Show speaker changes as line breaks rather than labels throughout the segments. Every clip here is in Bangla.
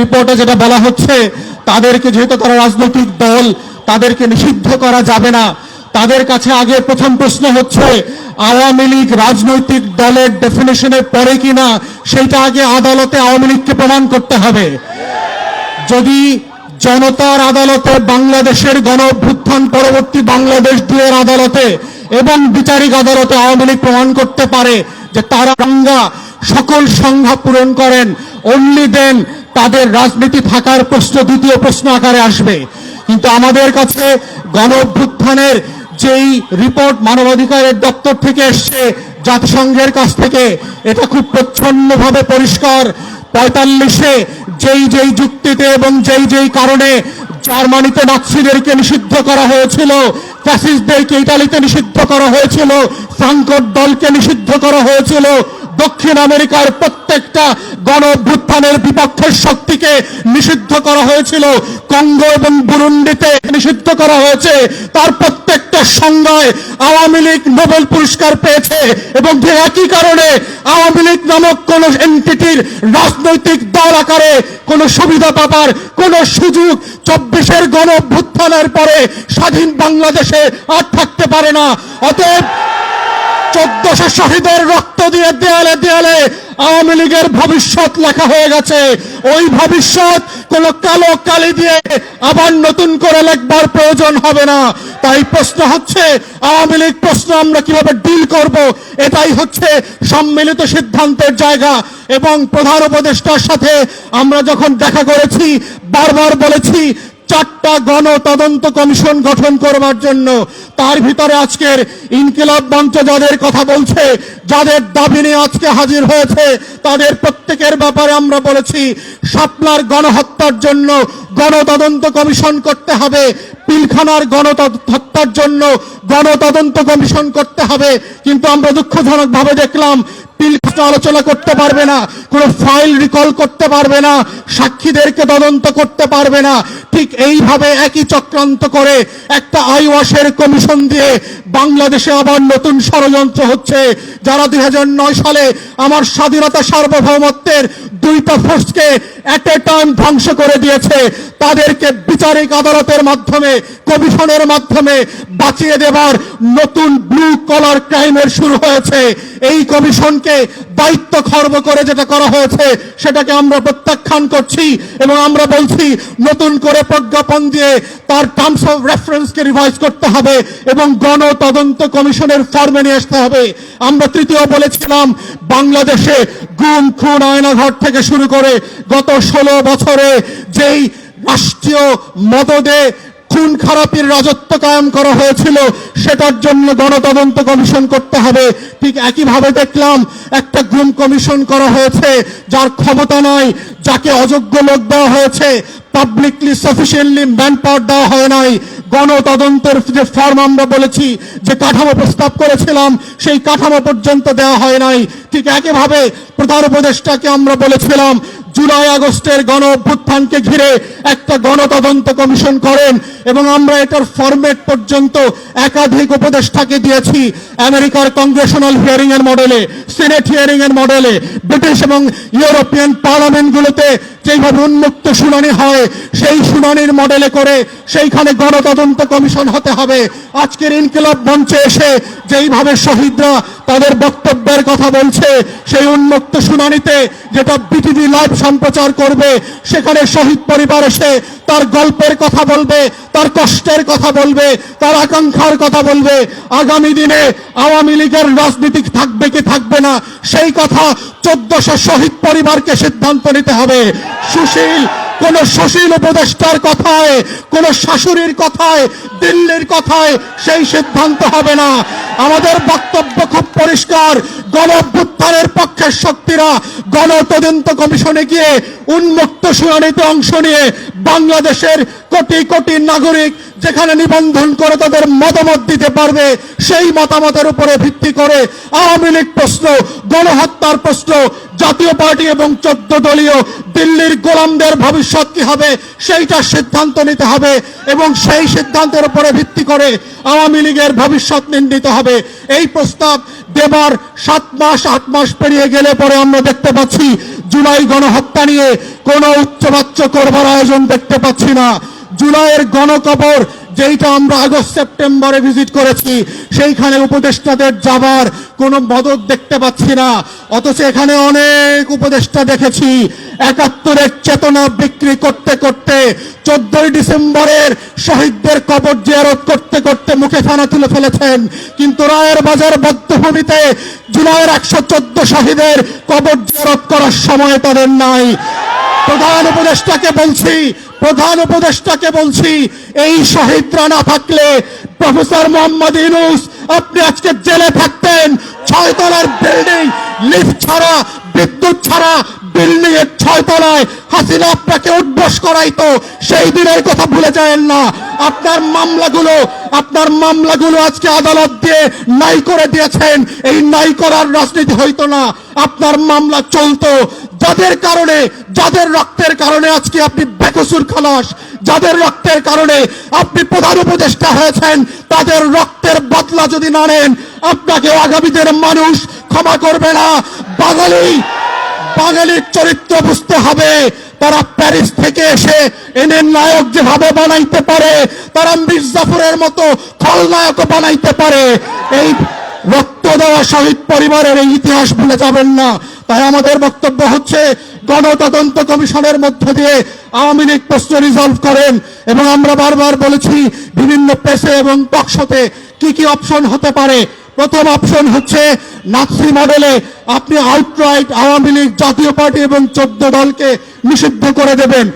রিপোর্টে যেটা বলা হচ্ছে, তাদেরকে যেহেতু তারা রাজনৈতিক দল, তাদেরকে নিষিদ্ধ করা যাবে না। তাদের কাছে আগে প্রথম প্রশ্ন হচ্ছে, আওয়ামী লীগ রাজনৈতিক দলের ডেফিনেশনে পড়ে কিনা সেইটা আগে আদালতে আওয়ামী লীগকে প্রমাণ করতে হবে। যদি জনতার আদালতে, বাংলাদেশের গণ অভ্যুত্থান পরবর্তী বাংলাদেশ 2-এর আদালতে এবং বিচারিক আদালতে আওয়ামী লীগ প্রমাণ করতে পারে যে তারা সকল সংজ্ঞা পূরণ করেন, অনলি দেন তাদের রাজনীতি থাকার প্রশ্ন দ্বিতীয় প্রশ্ন আকারে আসবে। কিন্তু আমাদের কাছে গণ অভ্যুত্থানের যেই রিপোর্ট মানবাধিকারের দপ্তর থেকে এসছে, জাতিসংঘের কাছ থেকে, এটা খুব প্রচ্ছন্নভাবে পরিষ্কার। 45-এ যেই যুক্তিতে এবং যেই কারণে জার্মানিতে নাৎসিদেরকে নিষিদ্ধ করা হয়েছিল, ফ্যাসিস্টদেরকে ইতালিতে নিষিদ্ধ করা হয়েছিল, ফ্রাঙ্কোর দলকে নিষিদ্ধ করা হয়েছিল, দক্ষিণ আমেরিকার প্রত্যেকটা গণ অভ্যুত্থানের বিপক্ষের শক্তিকে নিষিদ্ধ করা হয়েছিল, কঙ্গো এবং বুরুন্ডিতে নিষিদ্ধ করা হয়েছে, তার প্রত্যেকটা সংজ্ঞায় আওয়ামী লীগ নোবেল পুরস্কার পেয়েছে। এবং যে একই কারণে আওয়ামী লীগ নামক কোন এন্টিটির রাজনৈতিক দল আকারে কোন সুবিধা পাবার কোন সুযোগ 24-এর গণ অভ্যুত্থানের পরে স্বাধীন বাংলাদেশে আর থাকতে পারে না। অতএব 1400 শহীদের রক্ত দিয়ে দেয়ালে দেয়ালে আওয়ামী লীগের ভবিষ্যৎ লেখা হয়ে গেছে। ওই ভবিষ্যৎ কোন কালো কালি দিয়ে আবার নতুন করে লেখবার প্রয়োজন হবে না। তাই প্রশ্ন হচ্ছে, আওয়ামী লীগ প্রশ্ন আমরা কিভাবে ডিল করব, এটাই হচ্ছে সম্মিলিত সিদ্ধান্তের জায়গা। এবং প্রধান উপদেষ্টার সাথে আমরা যখন দেখা করেছি, বারবার বলেছি 4টা গণ তদন্ত কমিশন গঠন করবার জন্য। তার ভিতরে আজকের ইনকিলাব মঞ্চ যাদের কথা বলছে, যাদের দাবি নিয়ে আজকে হাজির হয়েছে, তাদের প্রত্যেকের ব্যাপারে আমরা বলেছি শাপলার গণহত্যার জন্য গণতদন্ত কমিশন করতে হবে, পিলখানার গণহত্যার জন্য গণতদন্ত কমিশন করতে হবে। কিন্তু আমরা দুঃখজনকভাবে দেখলাম পিলখানা আলোচনা করতে পারবে না, কোনো ফাইল রিকল করতে পারবে না, সাক্ষীদেরকে তদন্ত করতে পারবে না। ঠিক এইভাবে একই চক্রান্ত করে একটা আইওয়াশের কমিশন দিয়ে বাংলাদেশে আবার নতুন ষড়যন্ত্র হচ্ছে। যারা 2009 সালে আমার স্বাধীনতা সার্বভৌমত্বের 2টা ফোর্সকে এট এ টাইম ধ্বংস করে দিয়েছে, তাদেরকে বিচারিক আদালতের মাধ্যমে, কমিশনের মাধ্যমে বাঁচিয়ে দেবার নতুন ব্লু কলার ক্রাইমের শুরু হয়েছে। এই কমিশনকে দায়িত্ব খর্ব করে যেটা করা হয়েছে সেটাকে আমরা প্রত্যাখ্যান করছি এবং আমরা বলছি নতুন করে প্রজ্ঞাপন দিয়ে তার টার্মস অফ রেফারেন্সকে রিভাইজ করতে হবে এবং গণ তদন্ত কমিশনের ফর্মে নিয়ে আসতে হবে। আমরা তৃতীয় বলেছিলাম, বাংলাদেশে গুম, খুন, আয়নাঘর থেকে শুরু করে গত 16 বছরে যেই রাষ্ট্রীয় মদদে খুন খারাপির রাজত্ব কায়েম করা হয়েছিল, সেটার জন্য গণতদন্ত কমিশন করতে হবে। ঠিক একইভাবে দেখলাম একটা গুম কমিশন করা হয়েছে যার ক্ষমতা নাই, যাকে অযোগ্য লোক দেওয়া হয়েছে, পাবলিকলি সাফিসিয়েন্টলি ম্যান পাওয়ার দেওয়া হয় নাই। গণতদন্তের যে ফর্ম আমরা বলেছি, যে কাঠামো প্রস্তাব করেছিলাম, সেই কাঠামো পর্যন্ত দেওয়া হয় নাই। ঠিক একইভাবে প্রধান উপদেষ্টাকে আমরা বলেছিলাম জুলাই আগস্টের গণ অভ্যুত্থানকে ঘিরে একটা গণতদন্ত কমিশন করেন এবং আমরা এটার ফরম্যাট পর্যন্ত একাধিক উপদেষ্টাকে দিয়েছি। আমেরিকার কংগ্রেশনাল হিয়ারিং এর মডেলে, সিনেট হিয়ারিং এর মডেলে, ব্রিটিশ এবং ইউরোপিয়ান পার্লামেন্টগুলোতে যেভাবে উন্মুক্ত শুনানি হয়, সেই শুনানির মডেলে করে সেইখানে গণতদন্ত কমিশন হতে হবে। আজকের ইনকিলাব মঞ্চে এসে যেইভাবে শহীদরা তাদের বক্তব্যের কথা বলছে, সেই উন্মুক্ত শুনানিতে যেটা বিটিভি লাইভ সম্প্রচার করবে, সেখানে শহীদ পরিবার এসে তার গল্পের কথা বলবে, তার কষ্টের কথা বলবে, তার আকাঙ্ক্ষার কথা বলবে। আগামী দিনে আওয়ামী লীগের রাজনীতি থাকবে কি থাকবে না, সেই কথা 1400 শহীদ পরিবারকে সিদ্ধান্ত নিতে হবে। কোন সুশীল উপদেষ্টার কথায়, কোন শাশুড়ির কথায়, দিল্লির কথায় সেই সিদ্ধান্ত হবে না। আমাদের বক্তব্য খুব পরিষ্কার, গণ অভ্যুত্থানের পক্ষের শক্তিরা গণতদন্ত কমিশনে গিয়ে উন্মুক্ত শুনানিতে অংশ নিয়ে বাংলাদেশের কোটি কোটি নাগরিক যেখানে নিবন্ধন করে তাদের মতামত দিতে পারবে, সেই মতামতের উপরে ভিত্তি করে আওয়ামী লীগ প্রশ্ন, গণহত্যার প্রশ্ন, জাতীয় পার্টি এবং 14 দলীয় দিল্লির গোলামদের ভবিষ্যৎ কি হবে সেইটার সিদ্ধান্ত নিতে হবে এবং সেই সিদ্ধান্তের উপরে ভিত্তি করে আওয়ামী লীগের ভবিষ্যৎ নির্ণীত হবে। এই প্রস্তাব দেবার 7 মাস 8 মাস পেরিয়ে গেলে পরে আমরা দেখতে পাচ্ছি জুলাই গণহত্যা নিয়ে কোনো উচ্চবাচ্য করবার আয়োজন দেখতে পাচ্ছি না। জুলাইয়ের গণকবর যেইটা আমরা আগস্ট সেপ্টেম্বরে ভিজিট করেছি, সেইখানে উপদেষ্টাদের যাবার কোনো মদত দেখতে পাচ্ছি না। অথচ এখানে অনেক উপদেষ্টা দেখেছি 71-এর চেতনা বিক্রি করতে করতে 14 ডিসেম্বরের শহীদদের কবর জিয়ারত করতে করতে মুখে ফেনা তুলে ফেলেছেন, কিন্তু রায়ের বাজার বধ্যভূমিতে জুলাইয়ের 114 শহীদের কবর জিয়ারত করার সময় তাদের নাই। প্রধান উপদেষ্টাকে বলছি এই শহীদরা না থাকলে প্রফেসর মোহাম্মদ ইউনূস আপনি আজকে জেলে থাকতেন। 6 তলার বিল্ডিং, লিফট ছাড়া, বিদ্যুৎ ছাড়া বিল্ডিং এর 6 তলায় হাসিনা আপনাকে উঠবস করাইতো। সেই দিনের কথা ভুলে যায়েন না। আপনার মামলাগুলো আজকে আদালত দিয়ে নাই করে দিয়েছেন। এই নাই করার রাজনীতি হইতো না, আপনার মামলা চলতো। যাদের রক্তের কারণে আজকে আপনি বেকসুর খালাস, যাদের রক্তের কারণে আপনি প্রধান উপদেষ্টা হয়েছেন, তাদের রক্তের বদলা যদি না নেন আপনাকে আগামী দিনের মানুষ ক্ষমা করবে না। বাঙালির চরিত্র বুঝতে হবে। তারা প্যারিস থেকে এসে এনে নায়ক যেভাবে বানাইতে পারে, তারা মির্জাফরের মতো খলনায়কও বানাইতে পারে। এই রক্ত দেওয়া শহীদ পরিবারের এই ইতিহাস ভুলে যাবেন না। তাই আমাদের বক্তব্য হচ্ছে গণতদন্ত কমিশনের মধ্য দিয়ে আওয়ামী লীগ প্রশ্ন রিজলভ করেন। এবং আমরা বারবার বলেছি বিভিন্ন প্রেসে এবং টকশোতে কি কি অপশন হতে পারে। প্রথম অপশন হচ্ছে নাৎসি মডেলে আপনি আউটরাইট আওয়ামী লীগ, জাতীয় পার্টি এবং 14 দলকে নিষিদ্ধ করে দেবেন।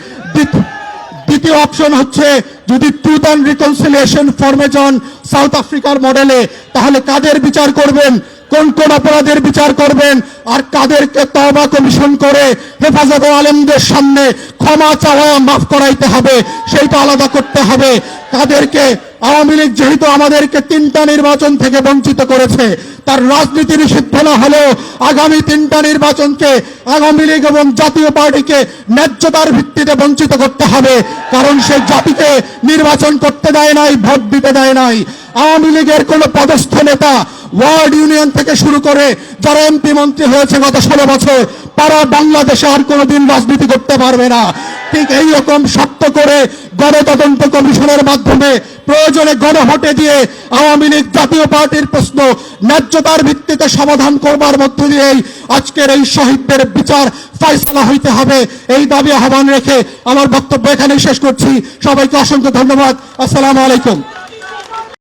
দ্বিতীয় অপশন হচ্ছে যদি ট্রুথ অ্যান্ড রিকনসিলিয়েশন ফর্মে যান সাউথ আফ্রিকার মডেলে, তাহলে কাদের বিচার করবেন, কোন কোন অপরাধের বিচার করবেন, আর কাদেরকে তওবা কমিশন করে হেফাজতে আলেমদের সামনে ক্ষমা চাওয়া মাফ করাইতে হবে সেইটা আলাদা করতে হবে। কাদেরকে আওয়ামী লীগ যেহেতু আমাদেরকে 3টা নির্বাচন থেকে বঞ্চিত করেছে, তার রাজনীতি নিষিদ্ধ না হলেও আগামী 3টা নির্বাচনকে আওয়ামী লীগ এবং জাতীয় পার্টিকে ন্যায্যতার ভিত্তিতে বঞ্চিত করতে হবে। কারণ সে জাতিকে নির্বাচন করতে দেয় নাই, ভোট দিতে দেয় নাই। আওয়ামী লীগের কোন পদস্থ নেতা ওয়ার্ড ইউনিয়ন থেকে শুরু করে যারা এমপি মন্ত্রী হয়েছে গত 16 বছর, তারা বাংলাদেশে আর কোনোদিন রাজনীতি করতে পারবে না। ঠিক এইরকম শক্ত করে গণতদন্ত কমিশনের মাধ্যমে প্রয়োজনে গণভোটে দিয়ে আওয়ামী লীগ, জাতীয় পার্টির প্রশ্ন ন্যায্যতার ভিত্তিতে সমাধান করবার মধ্য দিয়েই আজকের এই শহীদদের বিচার ফয়সালা হইতে হবে। এই দাবি আহ্বান রেখে আমার বক্তব্য এখানেই শেষ করছি। সবাইকে অসংখ্য ধন্যবাদ। আসসালামু আলাইকুম।